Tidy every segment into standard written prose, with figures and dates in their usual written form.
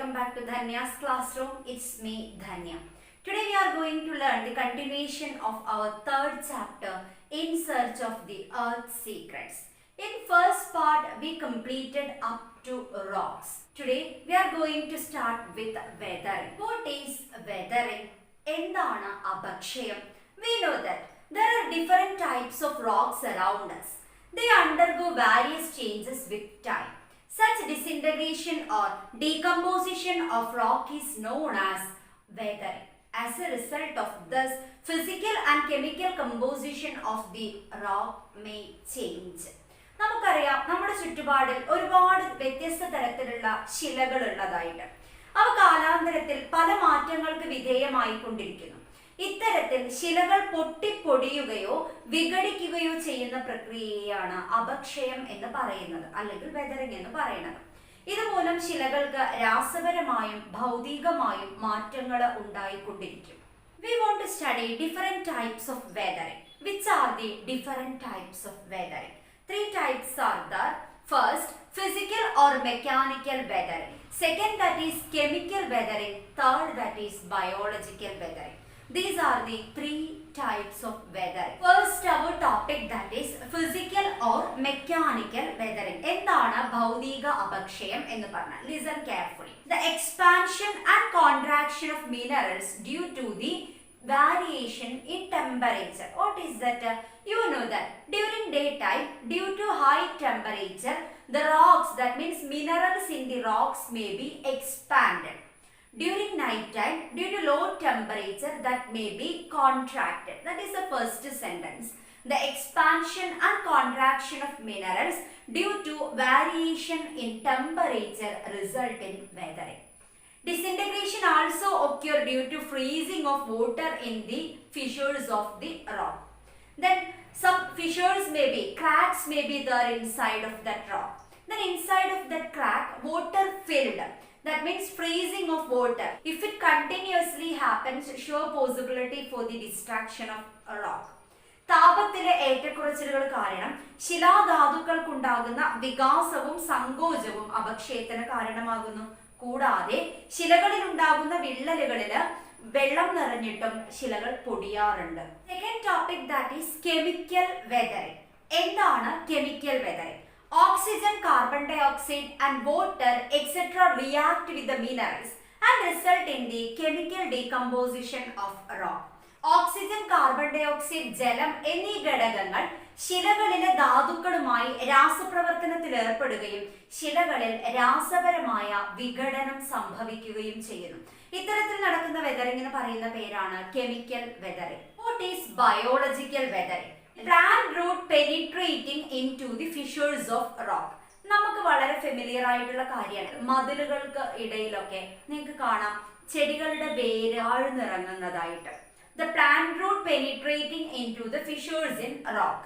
welcome back to Dhanya's classroom. It's me, Dhanya. Today we are going to learn the continuation of our third chapter, In Search of the Earth's Secrets. In first part, we completed up to rocks. Today we are going to start with weathering. What is weathering? എന്താണ് അപക്ഷയം? We know that there are different types of rocks around us. They undergo various changes with time. Such disintegration or decomposition of rock is known as weathering. As a result of this, physical and chemical composition of the rock may change. നമുക്കറിയാം, നമ്മുടെ ചുറ്റുപാടിൽ ഒരുപാട് വ്യത്യസ്ത തരത്തിലുള്ള ശിലകൾ ഉള്ളതായിട്ട്. അവ കാലാന്തരത്തിൽ പല മാറ്റങ്ങൾക്ക് വിധേയമായിക്കൊണ്ടിരിക്കുന്നു. ഇത്തരത്തിൽ ശിലകൾ പൊട്ടിപ്പൊടിയുകയോ വിഘടിക്കുകയോ ചെയ്യുന്ന പ്രക്രിയയാണ് അപക്ഷയം എന്ന് പറയുന്നത്, അല്ലെങ്കിൽ വെതറിംഗ് എന്ന് പറയുന്നത്. ഇതുമൂലം ശിലകൾക്ക് രാസപരമായും ഭൗതികമായും മാറ്റങ്ങൾ ഉണ്ടായിക്കൊണ്ടിരിക്കും. We want to study different types of weathering. Which are the different types of weathering? Three types are there. First, physical or mechanical weathering. Second, that is chemical weathering. Third, that is biological weathering. These are the three types of weathering. First, our topic, that is physical or mechanical weathering. എന്താണ് ഭൗതിക അപക്ഷയം എന്ന് പറഞ്ഞാൽ? Listen carefully. The expansion and contraction of minerals due to the variation in temperature. What is that? You know that during daytime, due to high temperature, the rocks, that means minerals in the rocks, may be expanded. During night time, due to low temperature, that may be contracted. That is the first sentence. The expansion and contraction of minerals due to variation in temperature result in weathering. Disintegration also occur due to freezing of water in the fissures of the rock. Then some fissures may be, cracks may be there inside of that rock. Then inside of that crack, water filled. That means freezing of water. If it continuously happens, show possibility for the destruction of a rock. താപത്തിലെ ഏറ്റക്കുറച്ചിലുകൾ കാരണം ശിലാധാതുക്കൾക്കുണ്ടാകുന്ന വികാസവും സങ്കോചവും അപക്ഷയത്തിന് കാരണമാകുന്നു. കൂടാതെ ശിലകളിൽ ഉണ്ടാകുന്ന വിള്ളലുകളില് വെള്ളം നിറഞ്ഞിട്ടും ശിലകൾ പൊടിയാറുണ്ട്. Second topic, that is chemical weathering. എന്താണ് chemical weathering? Oxygen, carbon dioxide and water etc. react with the minerals and result in the chemical decomposition of rock. Oxygen, carbon dioxide, ജലം എന്നീ ഘടകങ്ങൾ ശിലകളിലെ ധാതുക്കളുമായി രാസപ്രവർത്തനത്തിൽ ഏർപ്പെടുകയും ശിലകളിൽ രാസപരമായ വിഘടനം സംഭവിക്കുകയും ചെയ്യുന്നു. ഇത്തരത്തിൽ നടക്കുന്ന വെതറിംഗിന് പറയുന്ന പേരാണ് chemical weathering. What is biological weathering? Plant root penetrating into the fissures of rock. നമുക്ക് വളരെ ഫെമിലിയർ ആയിട്ടുള്ള കാര്യമാണ്. മതിലുകൾക്ക് ഇടയിലൊക്കെ നിങ്ങൾക്ക് കാണാം ചെടികളുടെ വേര് ആഴ്ന്നിറങ്ങുന്നതായിട്ട്. The plant root penetrating into the fissures in rock.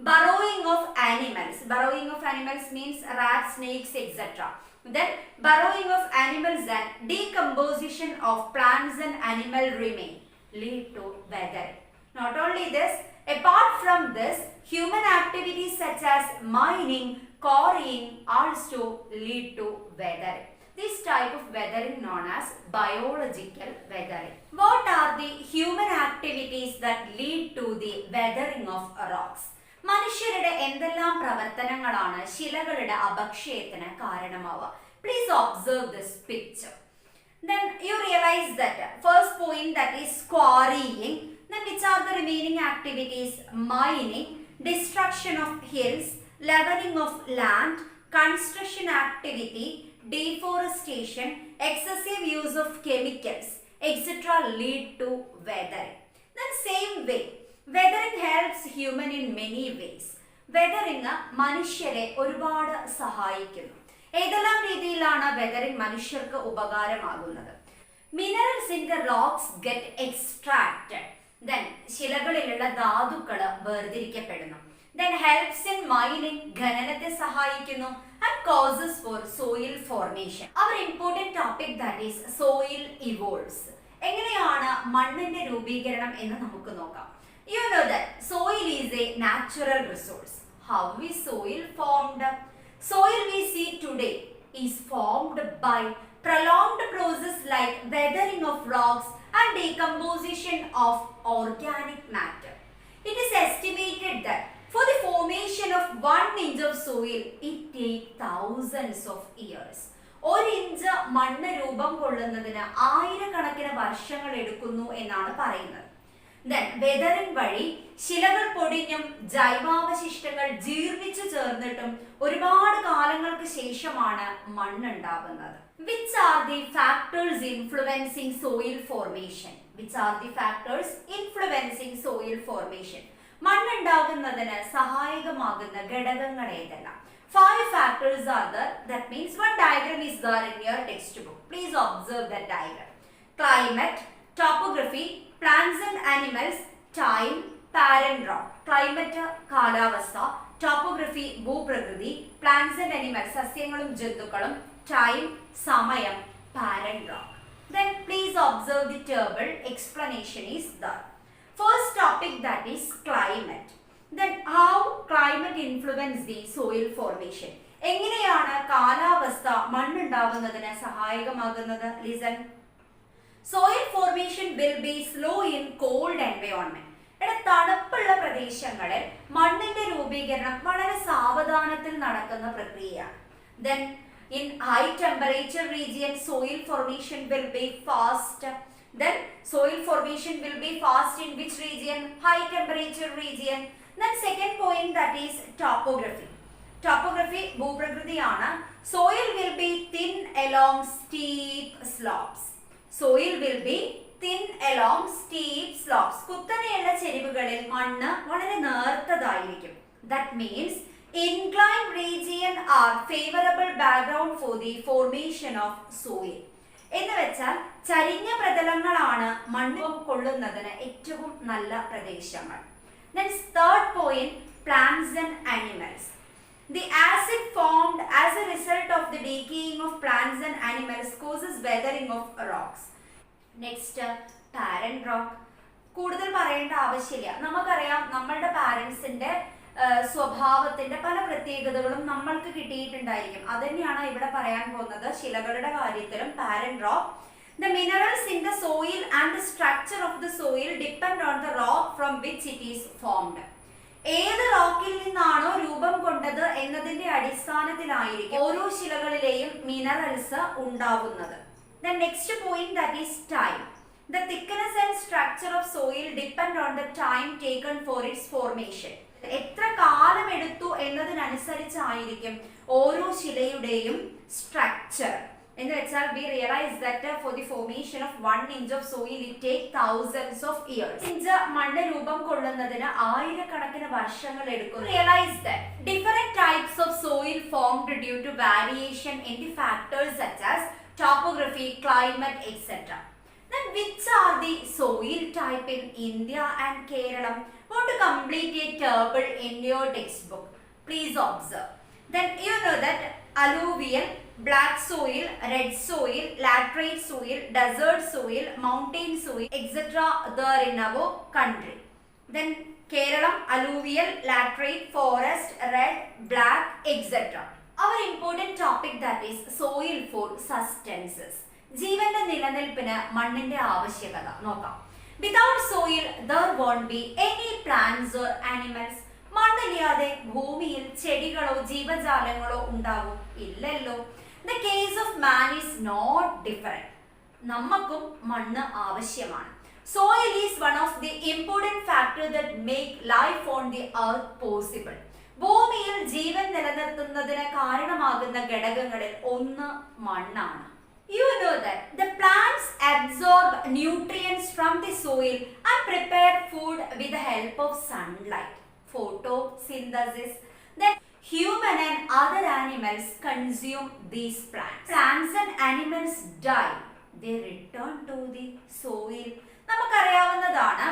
Burrowing of animals. Burrowing of animals means rats, snakes, etc. Then burrowing of animals and decomposition of plants and animal remain lead to weathering. Not only this, apart from this, human activities such as mining, quarrying also lead to weathering. This type of weathering known as biological weathering. What are the human activities that lead to the weathering of rocks? മനുഷ്യരുടെ എന്തെല്ലാം പ്രവർത്തനങ്ങളാണ് ശിലകളുടെ അപക്ഷയത്തിന് കാരണമാവുക? Please observe this picture. Then you realize that first point, that is quarrying. Then which are the remaining activities? Mining, destruction of hills, leveling of land, construction activity, deforestation, excessive use of chemicals, etc. lead to weathering. Then same way, weathering helps human in many ways. Weathering മനുഷ്യരെ ഒരുപാട് സഹായിക്കുന്നു. ഏതെല്ലാം രീതിയിലാണ് weathering മനുഷ്യർക്ക് ഉപകാരമാകുന്നത്? Minerals in the rocks get extracted. Then ശിലകളിലുള്ള ധാതുക്കൾ വേർതിരിക്കപ്പെടുന്നു. Then helps in mining, ഖനനത്തെ സഹായിക്കുന്നു. And causes for soil formation. Our important topic, that is soil evolves. എങ്ങനെയാണ് മണ്ണിന്റെ രൂപീകരണം എന്ന് നമുക്ക് നോക്കാം. You know that soil is a natural resource. How is soil formed? Soil we see today is formed by prolonged process like weathering of rocks and decomposition of organic matter. It is estimated that for the formation of 1 inch of soil, it takes thousands of years. 1 inch മണ്ണ് രൂപം കൊള്ളുന്നതിന് ആയിരക്കണക്കിന് വർഷങ്ങൾ എടുക്കുന്നു എന്നാണ് പറയുന്നത്. Then weathering വഴി ശിലകൾ പൊടിഞ്ഞും ജൈവാവശിഷ്ടങ്ങൾ ജീർണിച്ചു ചേർന്നിട്ടും ഒരുപാട് കാലങ്ങൾക്ക് ശേഷമാണ് മണ്ണുണ്ടാകുന്നത്. Which are the factors influencing soil formation? Which are the factors influencing soil formation? മണ്ണുണ്ടാകുന്നതിന് സഹായകമാകുന്ന ഘടകങ്ങൾ ഏതെല്ലാം? 5 factors are there. That means one diagram is there in your textbook. Please observe that diagram. Climate, topography, plants and animals, time, parent rock. Climate കാലാവസ്ഥ, topography ഭൂപ്രകൃതി, plants and animals സസ്യങ്ങളും ജന്തുക്കളും, time സമയം, parent rock. Then please observe the table. Explanation is there. First topic, that is climate. Then how climate influence the soil formation? എങ്ങനെയാണ് കാലാവസ്ഥ മണ്ണുണ്ടാവുന്നതിന് സഹായകമാകുന്നത്? Listen. Soil formation will be slow in cold environment. തണുപ്പുള്ള പ്രദേശങ്ങളിൽ മണ്ണിന്റെ രൂപീകരണം വളരെ സാവധാനത്തിൽ നടക്കുന്ന പ്രക്രിയയാണ്. Then in high temperature region, soil formation will be fast. Then soil formation will be fast in which region? High temperature region. Then second point, that is topography. Topography ഭൂപ്രകൃതിയാണ്. Soil will be thin along steep slopes. Soil will be thin along steep slopes. കുത്തനെയുള്ള ചെരിവുകളിൽ മണ്ണ് വളരെ നേർത്തതായിരിക്കും. That means inclined region are favorable background for the formation of soil. എന്ന് വെച്ചാൽ ചരിഞ്ഞ പ്രതലങ്ങളാണ് മണ്ണ് കൊള്ളുന്നതിന് ഏറ്റവും നല്ല പ്രദേശങ്ങൾ. Then third point, plants and animals. The acid formed as a result of the decaying of plants and animals causes weathering of rocks. Next, parent rock. കൂടുതൽ പറയേണ്ട ആവശ്യമില്ല. നമുക്കറിയാം നമ്മളുടെ പാരൻസിന്റെ സ്വഭാവത്തിന്റെ പല പ്രത്യേകതകളും നമ്മൾക്ക് കിട്ടിയിട്ടുണ്ടായിരിക്കും. അതുതന്നെയാണ് ഇവിടെ പറയാൻ പോകുന്നത്. ശിലകളുടെ കാര്യത്തിലും parent rock. The minerals in the soil and the structure of the soil depend on the rock from which it is formed. ഏത് റോക്കിൽ നിന്നാണോ രൂപം കൊണ്ടത് എന്നതിന്റെ അടിസ്ഥാനത്തിലായിരിക്കും ഓരോ ശിലകളിലെയും മിനറൽസ് ഉണ്ടാവുന്നത്. The next point, that is time. The thickness and structure of soil depend on the time taken for its formation. എത്ര കാലം എടുത്തു എന്നതിനനുസരിച്ചായിരിക്കും ഓരോ ശിലയുടെയും സ്ട്രക്ചർ. എന്ന് വെച്ചാൽ we realize that for the formation of 1 inch of soil it takes thousands of years. Inch മണ്ണ് രൂപം കൊള്ളുന്നതിന് ആയിരക്കണക്കിന് വർഷങ്ങൾ എടുക്കും. Realize that different types of soil formed due to variation in the factors such as topography, climate, etc. Then which are the soil type in India and Kerala? Want to complete a table in your textbook. Please observe. Then you know that alluvial, black soil, red soil, laterite soil, desert soil, mountain soil, etc. there in our country. Then Kerala, alluvial, laterite, forest, red, black, etc. Our important topic, that is soil for sustenance. ജീവന്റെ നിലനിൽപ്പിന് മണ്ണിന്റെ ആവശ്യകത നോക്കാം. Without soil there won't be any plants or animals. മണ്ണില്ലാതെ ഭൂമിയിൽ ചെടികളോ ജീവജാലങ്ങളോ ഉണ്ടാവും? ഇല്ലല്ലോ. The case of man is not different. നമുക്കും മണ്ണ് ആവശ്യമാണ്. Soil is one of the important factors that make life on the earth possible. ഭൂമിയിൽ ജീവൻ നിലനിർത്തുന്നതിന് കാരണമാകുന്ന ഘടകങ്ങളിൽ ഒന്ന് മണ്ണാണ്. You know that the plants absorb nutrients from the soil and prepare food with the help of sunlight. Photosynthesis. Then human and other animals consume these plants. Plants and animals die. They return to the soil. നമുക്കറിയാവുന്നതാണ്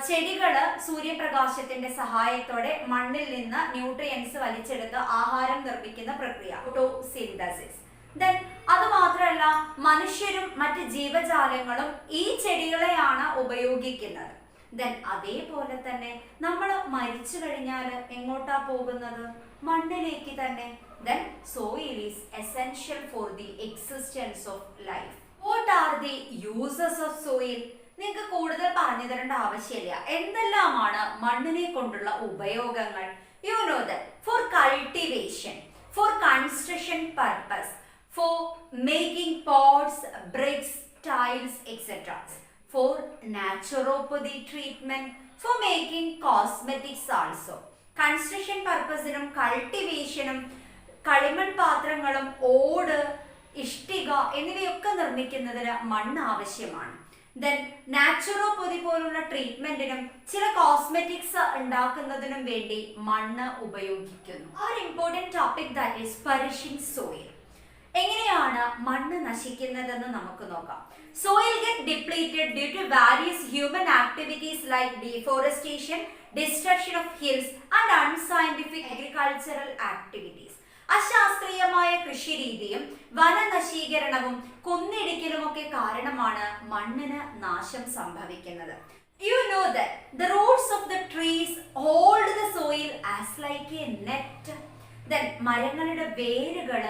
ചെടികള് സൂര്യപ്രകാശത്തിന്റെ സഹായത്തോടെ മണ്ണിൽ നിന്ന് nutrients വലിച്ചെടുത്ത് ആഹാരം നിർമ്മിക്കുന്ന പ്രക്രിയ photosynthesis. Then അത് മാത്രമല്ല മനുഷ്യരും മറ്റ് ജീവജാലങ്ങളും ഈ ചെടികളെയാണ് ഉപയോഗിക്കുന്നത്. Then അതേപോലെ തന്നെ നമ്മൾ മരിച്ചു കഴിഞ്ഞാൽ എങ്ങോട്ടാ പോകുന്നത്? മണ്ണിലേക്ക് തന്നെ. then soil is essential for the existence of life. What are the uses of soil? നിങ്ങൾക്ക് കൂടുതൽ പറഞ്ഞു തരേണ്ട ആവശ്യമില്ല. എന്തെല്ലാമാണ് മണ്ണിനെ കൊണ്ടുള്ള ഉപയോഗങ്ങൾ? You know that for cultivation, for construction purpose, for making pots, bricks, tiles, etc. For naturopathy treatment, for making cosmetics also. Construction പർപ്പസിനും കൾട്ടിവേഷനും കളിമൺ പാത്രങ്ങളും ഓട്, ഇഷ്ടിക എന്നിവയൊക്കെ നിർമ്മിക്കുന്നതിന് മണ്ണ് ആവശ്യമാണ്. ദെൻ നാച്ചുറോപ്പതി പോലുള്ള ട്രീറ്റ്മെന്റിനും ചില കോസ്മെറ്റിക്സ് ഉണ്ടാക്കുന്നതിനും വേണ്ടി മണ്ണ് ഉപയോഗിക്കുന്നു. ഒരു important topic that is perishing soil. എങ്ങനെയാണ് മണ്ണ് നശിക്കുന്നതെന്ന് നമുക്ക് നോക്കാം. Soil get depleted due to various human activities like deforestation, destruction of hills and unscientific agricultural activities. അശാസ്ത്രീയമായ കൃഷിരീതിയും വനനശീകരണവും കുന്നിടിക്കലുമൊക്കെ കാരണമാണ് മണ്ണിന് നാശം സംഭവിക്കുന്നത്. You know that the roots of the trees hold the soil as like a net. Then മരങ്ങളുടെ വേരുകൾ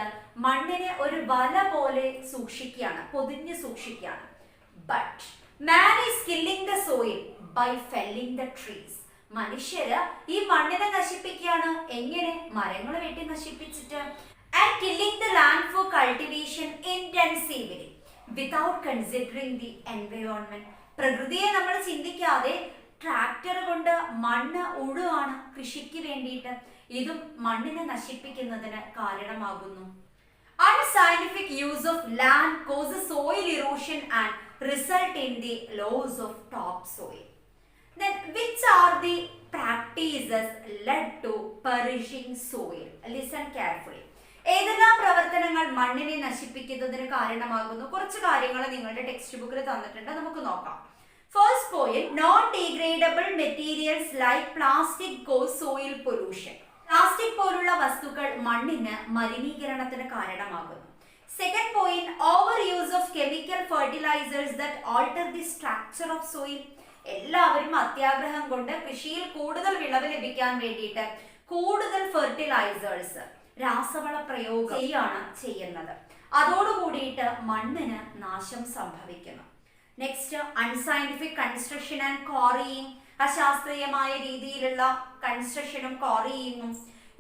മണ്ണിനെ ഒരു വല പോലെ സൂക്ഷിക്കുകയാണ്, പൊതിഞ്ഞ് സൂക്ഷിക്കുകയാണ്. But man is killing the soil by felling the trees. മനുഷ്യര് ഈ മണ്ണിനെ നശിപ്പിക്കുകയാണ്. എങ്ങനെ? മരങ്ങൾ വെട്ടി നശിപ്പിച്ചിട്ട്. And killing the land for cultivation intensively without considering the environment. പ്രകൃതിയെ നമ്മൾ ചിന്തിക്കാതെ ട്രാക്ടർ കൊണ്ട് മണ്ണ് ഉഴുവാണ് കൃഷിക്ക് വേണ്ടിയിട്ട്. ഇതും മണ്ണിനെ നശിപ്പിക്കുന്നതിന് കാരണമാകുന്നു. Unscientific use of land causes soil erosion and result in the loss of topsoil. Then which are the practices led to perishing soil? Listen carefully. ഏതെല്ലാം പ്രവർത്തനങ്ങൾ മണ്ണിനെ നശിപ്പിക്കുന്നതിന് കാരണമാകുന്നു? കുറച്ച് കാര്യങ്ങൾ നിങ്ങളുടെ ടെക്സ്റ്റ് ബുക്കിൽ തന്നിട്ടുണ്ട്, നമുക്ക് നോക്കാം. First point, non-degradable materials like plastic cause soil pollution. Plastic പോലുള്ള വസ്തുക്കൾ മണ്ണിന് മലിനീകരണത്തിന് കാരണമാകുന്നു. Second point, over use of chemical fertilizers that alter the structure of soil. എല്ലാവരും അത്യാഗ്രഹം കൊണ്ട് കൃഷിയിൽ കൂടുതൽ വിളവ് ലഭിക്കാൻ വേണ്ടിയിട്ട് കൂടുതൽ ഫെർട്ടിലൈസേഴ്സ്, രാസവള പ്രയോഗം ചെയ്യുന്നത്. അതോടുകൂടിയിട്ട് മണ്ണിന് നാശം സംഭവിക്കുന്നു. Next, unscientific construction and quarrying. അശാസ്ത്രീയമായ രീതിയിലുള്ള കൺസ്ട്രക്ഷനും ക്വാറിയിങ്ങും.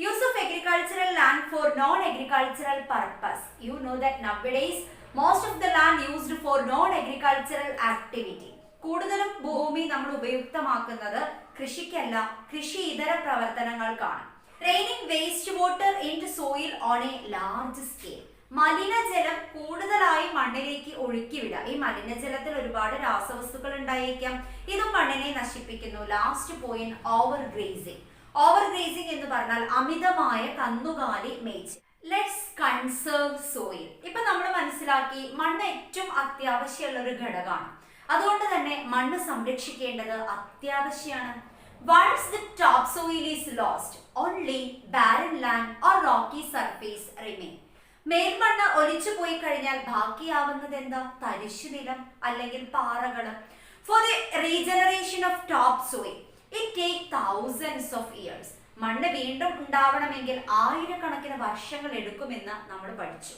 Use of agricultural land for non agricultural purpose. You know that nowadays most of the land used for non agricultural activity. കൂടുതലും ഭൂമി നമ്മൾ ഉപയുക്തമാക്കുന്നത് കൃഷിക്കല്ല, കൃഷി ഇതര പ്രവർത്തനങ്ങൾക്കാണ്. Draining waste water into soil on a large scale. മലിനജലം കൂടുതലായി മണ്ണിലേക്ക് ഒഴുക്കിവിടുക. ഈ മലിനജലത്തിൽ ഒരുപാട് രാസവസ്തുക്കൾ ഉണ്ടായേക്കാം, ഇതും മണ്ണിനെ നശിപ്പിക്കുന്നു. Last point, over grazing. Over grazing എന്ന് പറഞ്ഞാൽ അമിതമായ കന്നുകാലി മേച്ച്. Let's conserve soil. ഇപ്പൊ നമ്മൾ മനസ്സിലാക്കി മണ്ണ് ഏറ്റവും അത്യാവശ്യമുള്ള ഒരു ഘടകമാണ്. അതുകൊണ്ട് തന്നെ മണ്ണ് സംരക്ഷിക്കേണ്ടത് അത്യാവശ്യമാണ്. Once the topsoil is lost, only barren land or rocky surface remain. മേൽമണ്ണ് ഒലിച്ചു പോയി കഴിഞ്ഞാൽ ബാക്കിയാവുന്നത് എന്താ? തരിശുനിലം അല്ലെങ്കിൽ പാറകൾ. For the regeneration of topsoil, it takes thousands of years. മണ്ണ് വീണ്ടും ഉണ്ടാവണമെങ്കിൽ ആയിരക്കണക്കിന് വർഷങ്ങൾ എടുക്കുമെന്ന് നമ്മൾ പഠിച്ചു.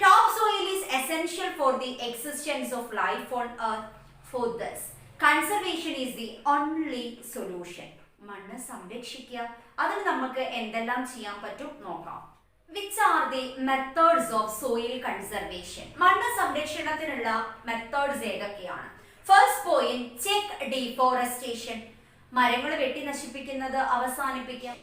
Topsoil is essential for the existence of life on earth. For this, conservation is the only solution. മണ്ണ് സംരക്ഷിക്കുക. അതിന് നമുക്ക് എന്തെല്ലാം ചെയ്യാൻ പറ്റും നോക്കാം. Which are the methods of soil conservation? മണ്ണ് സംരക്ഷണത്തിനുള്ള മെത്തേഡ്സ് ഏതൊക്കെയാണ്? First point, check deforestation. മരങ്ങൾ വെട്ടി നശിപ്പിക്കുന്നത് അവസാനിപ്പിക്കുക.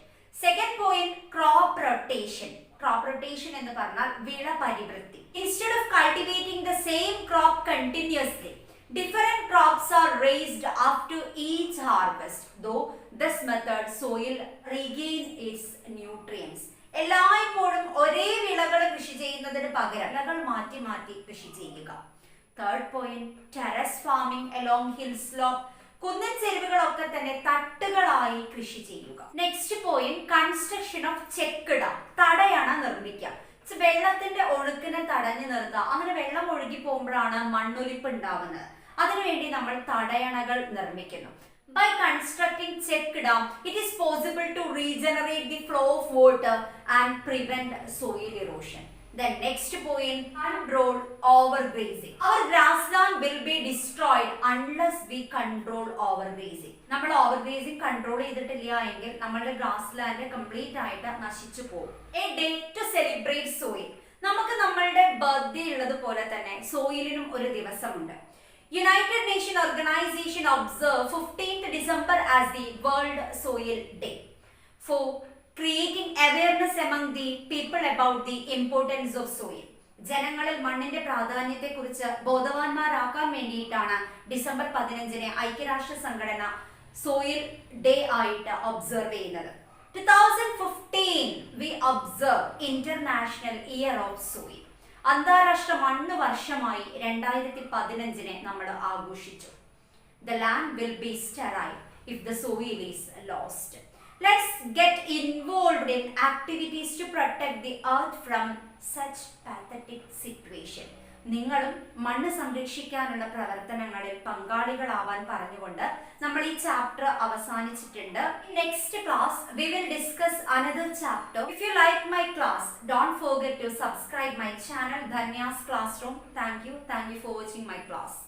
Second point, crop rotation. Crop rotation എന്ന് പറഞ്ഞാൽ വിള പരിവൃത്തി. Instead of cultivating the same crop continuously, different crops are raised after each harvest. Though this method soil regain its nutrients. എല്ലായ്പ്പോഴും ഒരേ വിളകൾ കൃഷി ചെയ്യുന്നതിന് പകരം വിളകൾ മാറ്റി മാറ്റി കൃഷി ചെയ്യുക. Third point, terrace farming along hill slope. കുന്നിൻ ചെരുവുകളൊക്കെ തന്നെ തട്ടുകളായി കൃഷി ചെയ്യുക. Next point, construction of cheque dam. തടയണ നിർമ്മിക്കുക. വെള്ളത്തിന്റെ ഒഴുക്കിനെ തടഞ്ഞു നിർത്തുക. അങ്ങനെ വെള്ളം ഒഴുകി പോകുമ്പോഴാണ് മണ്ണൊലിപ്പ് ഉണ്ടാവുന്നത്. അതിനുവേണ്ടി നമ്മൾ തടയണകൾ നിർമ്മിക്കുന്നു. By constructing check dam, it is possible to regenerate the flow of water and prevent soil erosion. The next point, control overgrazing. Our grassland will be destroyed unless we control overgrazing. നമ്മൾ ഓവർഗ്രേസിംഗ് control ചെയ്തിട്ടില്ല എങ്കിൽ നമ്മുടെ grassland complete ആയിട്ട് നശിച്ചു പോകും. A day to celebrate soil. നമുക്ക് നമ്മളുടെ birthday ഉള്ളതുപോലെ തന്നെ സോയിലിനും ഒരു ദിവസമുണ്ട്. United Nations Organization observe 15th December as the World Soil Day for creating awareness among the people about the importance of soil. ജനങ്ങളിൽ മണ്ണിന്റെ പ്രാധാന്യത്തെക്കുറിച്ച് ബോധവാന്മാരാക്കാൻ വേണ്ടിയിട്ടാണ് ഡിസംബർ 15-ന് ഐക്യരാഷ്ട്ര സംഘടന സോയിൽ ഡേ ആയിട്ട് ഒബ്സർവ് ചെയ്യുന്നത്. 2015 we observe International Year of Soil. അന്താരാഷ്ട്ര മണ്ണ് വർഷമായി 2015-നെ നമ്മൾ ആഘോഷിച്ചു. The land will be sterile if the soil is lost. Let's get involved in activities to protect the earth from such pathetic situation. നിങ്ങളും മണ്ണ് സംരക്ഷിക്കാനുള്ള പ്രവർത്തനങ്ങളിൽ പങ്കാളികളാവാൻ പറഞ്ഞുകൊണ്ട് നമ്മൾ ഈ ചാപ്റ്റർ അവസാനിച്ചിട്ടുണ്ട്. Next class we will discuss another chapter. If you like my class, don't forget to subscribe my channel Dhanya's Classroom. Thank you for watching my class.